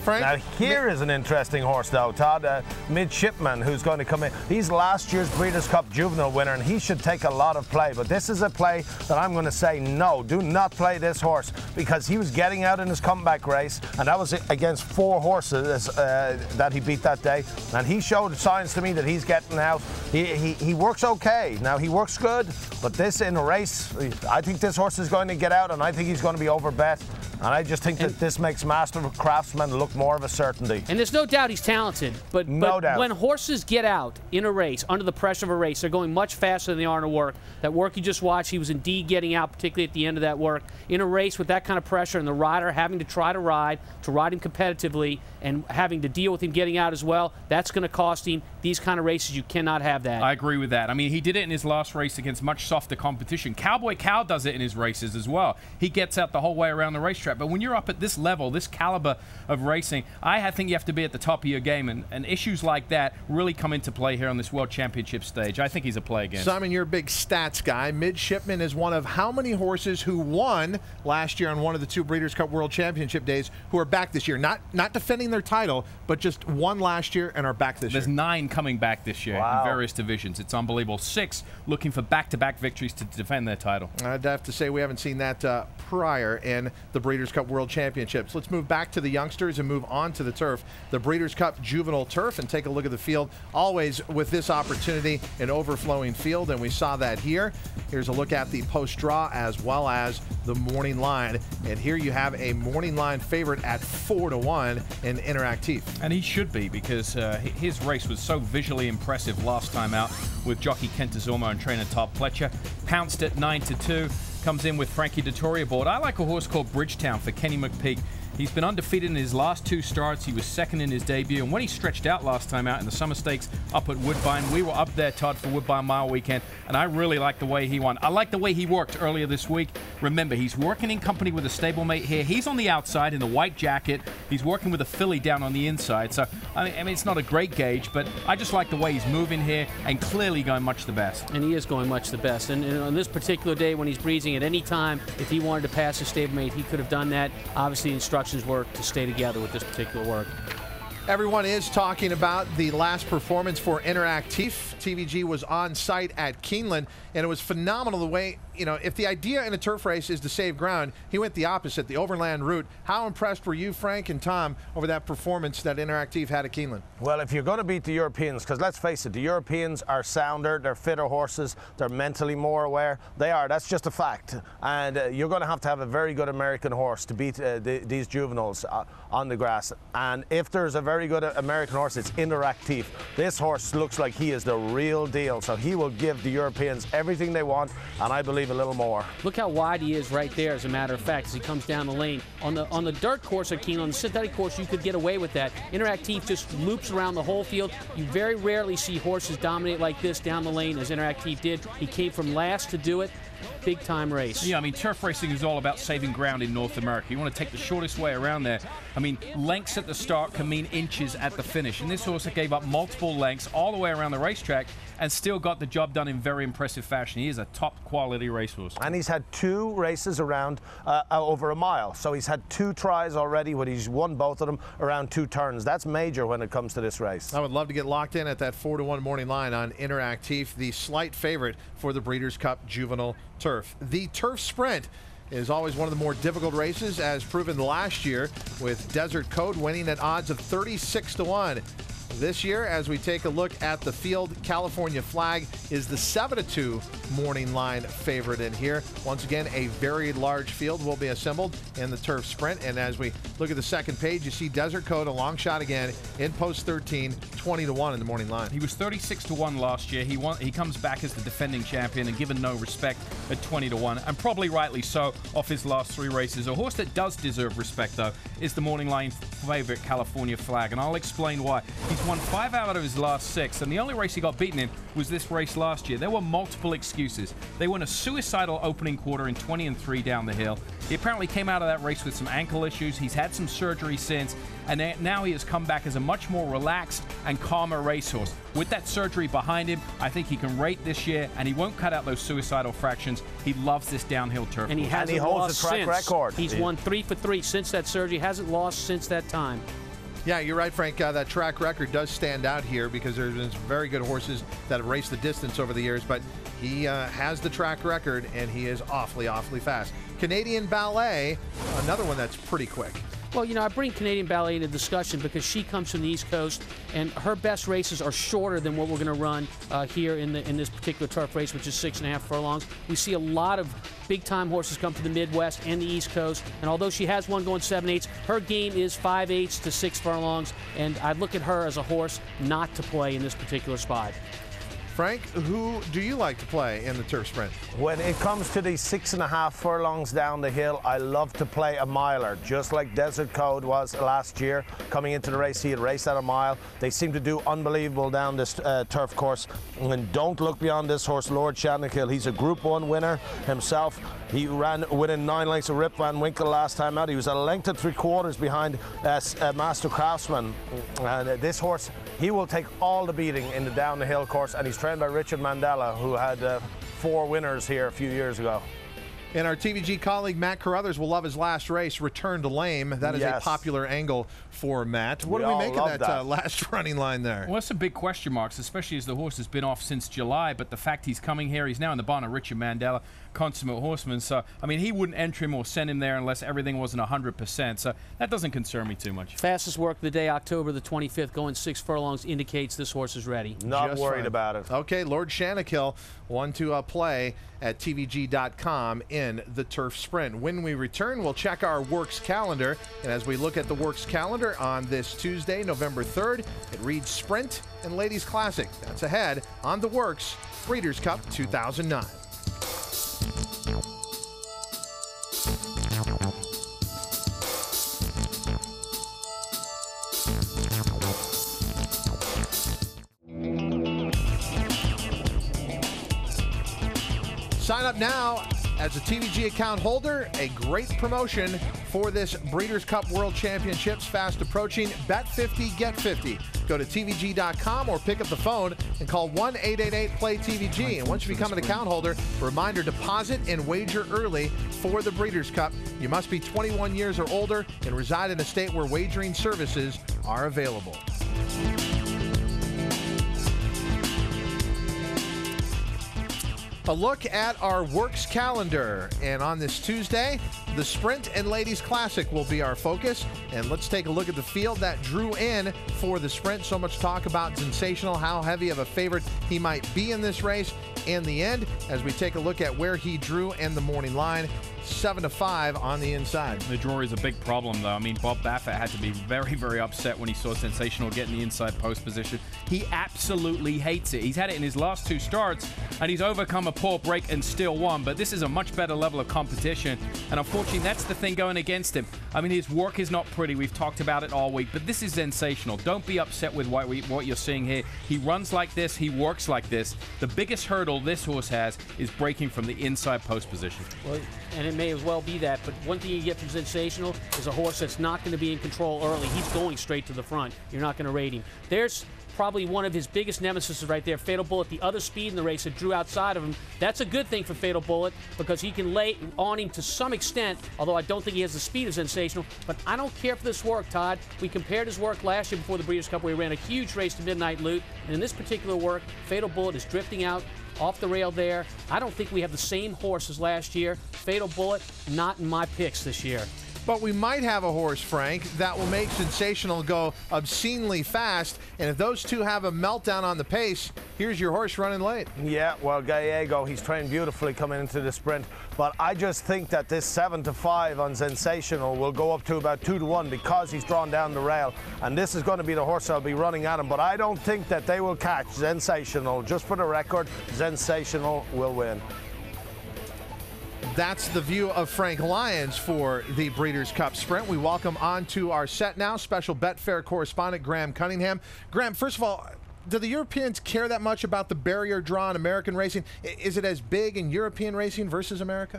Frank? Now, here is an interesting horse, though, Todd. Midshipman, who's going to come in. He's last year's Breeders' Cup Juvenile winner, and he should take a lot of play. But this is a play that I'm going to say no. Do not play this horse, because he was getting out in his comeback race, and that was against 4 horses that he beat that day. And he showed signs to me that he's getting out. He works okay. Now, he works good, but this in a race, I think this horse is going to get out, and I think he's going to be overbet. And I just think that this makes Master Craftsman look more of a certainty. And there's no doubt he's talented, but when horses get out in a race, under the pressure of a race, they're going much faster than they are in a work. That work you just watched, he was indeed getting out, particularly at the end of that work. In a race with that kind of pressure and the rider having to try to ride him competitively and having to deal with him getting out as well, that's going to cost him. These kind of races, you cannot have that. I agree with that. I mean, he did it in his last race against much softer competition. Cowboy Cow does it in his races as well. He gets out the whole way around the racetrack. But when you're up at this level, this caliber of racing, I think you have to be at the top of your game. And issues like that really come into play here on this World Championship stage. I think he's a play again. Simon, you're a big stats guy. Midshipman is one of how many horses who won last year on one of the 2 Breeders' Cup World Championship days who are back this year? Not defending their title, but just won last year and are back this year. There's 9 coming back this year in various divisions. It's unbelievable. 6 looking for back-to-back victories to defend their title. I'd have to say we haven't seen that prior in the Breeders' Cup World Championships. Let's move back to the youngsters and move on to the turf, the Breeders' Cup Juvenile Turf, and take a look at the field. Always with this opportunity, an overflowing field, and we saw that here. Here's a look at the post-draw as well as the morning line. And here you have a morning line favorite at 4-1 in Interactive. And he should be, because his race was so visually impressive last time out with jockey Kent Azormo and trainer Todd Pletcher. Pounced at 9-2. Comes in with Frankie Dettori aboard. I like a horse called Bridgetown for Kenny McPeak. He's been undefeated in his last 2 starts. He was second in his debut. And when he stretched out last time out in the Summer Stakes up at Woodbine, we were up there, Todd, for Woodbine Mile Weekend. And I really like the way he won. I like the way he worked earlier this week. Remember, he's working in company with a stablemate here. He's on the outside in the white jacket. He's working with a filly down on the inside. So, I mean, it's not a great gauge, but I just like the way he's moving here and clearly going much the best. And he is going much the best. And on this particular day when he's breezing, at any time, if he wanted to pass his stablemate, he could have done that. Obviously, the instructions were to stay together with this particular work. Everyone is talking about the last performance for Interactive. TVG was on site at Keeneland, and it was phenomenal the way, you know, if the idea in a turf race is to save ground, he went the opposite, the overland route. How impressed were you, Frank and Tom, over that performance that Interactive had at Keeneland? Well, if you're going to beat the Europeans, because let's face it, the Europeans are sounder, they're fitter horses, they're mentally more aware. They are, that's just a fact. And you're going to have a very good American horse to beat these juveniles on the grass. And if there's a very good American horse, it's Interactive. This horse looks like he is the real deal, so he will give the Europeans everything they want, and I believe a little more. Look how wide he is right there, as a matter of fact, as he comes down the lane. On the dirt course at Keeneland, on the synthetic course, you could get away with that. Interactive just loops around the whole field. You very rarely see horses dominate like this down the lane, as Interactive did. He came from last to do it. Big time race. Yeah, I mean, turf racing is all about saving ground in North America. You want to take the shortest way around there. I mean, lengths at the start can mean inches at the finish. And this horse gave up multiple lengths all the way around the racetrack and still got the job done in very impressive fashion. He is a top quality racehorse. And he's had 2 races around over a mile. So he's had 2 tries already when he's won both of them around 2 turns. That's major when it comes to this race. I would love to get locked in at that 4-1 morning line on Interactive, the slight favorite for the Breeders' Cup Juvenile Turf. The Turf Sprint is always one of the more difficult races, as proven last year, with Desert Code winning at odds of 36-1. This year, as we take a look at the field, California Flag is the 7-2 morning line favorite in here. Once again, a very large field will be assembled in the Turf Sprint. And as we look at the second page, you see Desert Code, a long shot again, in post 13, 20-1 in the morning line. He was 36-1 last year. He comes back as the defending champion and given no respect at 20-1, and probably rightly so off his last 3 races. A horse that does deserve respect, though, is the morning line favorite, California Flag, and I'll explain why. He's won 5 out of his last 6, and the only race he got beaten in was this race last year. There were multiple excuses. They won a suicidal opening quarter in 20-3 down the hill. He apparently came out of that race with some ankle issues. He's had some surgery since, and now he has come back as a much more relaxed and calmer racehorse. With that surgery behind him, I think he can rate this year, and he won't cut out those suicidal fractions. He loves this downhill turf. And he hasn't holds lost a track since. record. He's won 3 for 3 since that surgery. Hasn't lost since that time. Yeah, you're right, Frank. That track record does stand out here because there's been some very good horses that have raced the distance over the years, but he has the track record, and he is awfully, awfully fast. Canadian Ballet, another one that's pretty quick. Well, you know, I bring Canadian Ballet into discussion because she comes from the East Coast, and her best races are shorter than what we're going to run here in this particular turf race, which is 6.5 furlongs. We see a lot of big-time horses come to the Midwest and the East Coast, and although she has one going 7/8, her game is 5/8 to 6 furlongs, and I look at her as a horse not to play in this particular spot. Frank, who do you like to play in the turf sprint? When it comes to these 6.5 furlongs down the hill, I love to play a miler, just like Desert Code was last year. Coming into the race, he had raced at a mile. They seem to do unbelievable down this turf course. And don't look beyond this horse, Lord Shannakill. He's a Group 1 winner himself. He ran within 9 lengths of Rip Van Winkle last time out. He was a length and 3/4 behind Master Craftsman. And this horse, he will take all the beating in the down the hill course, and he's trained by Richard Mandela, who had 4 winners here a few years ago. And our TVG colleague Matt Carruthers will love his last race, Return to Lame. That is a popular angle for Matt. What do we make of that last running line there? Well, that's some big question marks, especially as the horse has been off since July. But the fact he's coming here, he's now in the barn of Richard Mandela, consummate horseman. So, I mean, he wouldn't enter him or send him there unless everything wasn't 100%. So that doesn't concern me too much. Fastest work of the day, October the 25th, going 6 furlongs, indicates this horse is ready. Not worried about it. Okay, Lord Shannakill, one to play at tvg.com in the turf sprint. When we return, we'll check our Works calendar. And as we look at the Works calendar on this Tuesday, November 3rd, it reads Sprint and Ladies Classic. That's ahead on the Works Breeders' Cup 2009. Sign up now as a TVG account holder. A great promotion for this Breeders' Cup World Championships fast approaching. Bet 50, get 50. Go to tvg.com or pick up the phone and call 1-888-PLAY-TVG. And once you become an account holder, reminder, deposit and wager early for the Breeders' Cup. You must be 21 years or older and reside in a state where wagering services are available. A look at our Works calendar, and on this Tuesday, the Sprint and Ladies Classic will be our focus. And let's take a look at the field that drew in for the Sprint. So much talk about Sensational, how heavy of a favorite he might be in this race. In the end, as we take a look at where he drew and the morning line, 7-5 on the inside. The draw is a big problem, though. I mean, Bob Baffert had to be very, very upset when he saw Sensational get in the inside post position. He absolutely hates it. He's had it in his last 2 starts, and he's overcome a poor break and still won. But this is a much better level of competition, and unfortunately, that's the thing going against him. I mean, his work is not pretty. We've talked about it all week, but this is Sensational. Don't be upset with what you're seeing here. He runs like this. He works like this. The biggest hurdle this horse has is breaking from the inside post position. Well, and it may as well be that, but one thing you get from Sensational is a horse that's not going to be in control early. He's going straight to the front. You're not going to rate him. There's probably one of his biggest nemesis right there, Fatal Bullet, the other speed in the race that drew outside of him. That's a good thing for Fatal Bullet because he can lay on him to some extent, although I don't think he has the speed of Sensational. But I don't care for this work, Todd. We compared his work last year before the Breeders' Cup where he ran a huge race to Midnight Loot, and in this particular work, Fatal Bullet is drifting out off the rail there. I don't think we have the same horse as last year. Fatal Bullet, not in my picks this year. But we might have a horse, Frank, that will make Sensational go obscenely fast. And if those two have a meltdown on the pace, here's your horse running late. Yeah, well, Gallego, he's trained beautifully coming into the sprint. But I just think that this 7-5 on Sensational will go up to about 2-1 because he's drawn down the rail. And this is going to be the horse that'll be running at him. But I don't think that they will catch Sensational. Just for the record, Sensational will win. That's the view of Frank Lyons for the Breeders' Cup Sprint. We welcome on to our set now special Betfair correspondent Graham Cunningham. Graham, first of all, do the Europeans care that much about the barrier draw in American racing? Is it as big in European racing versus America?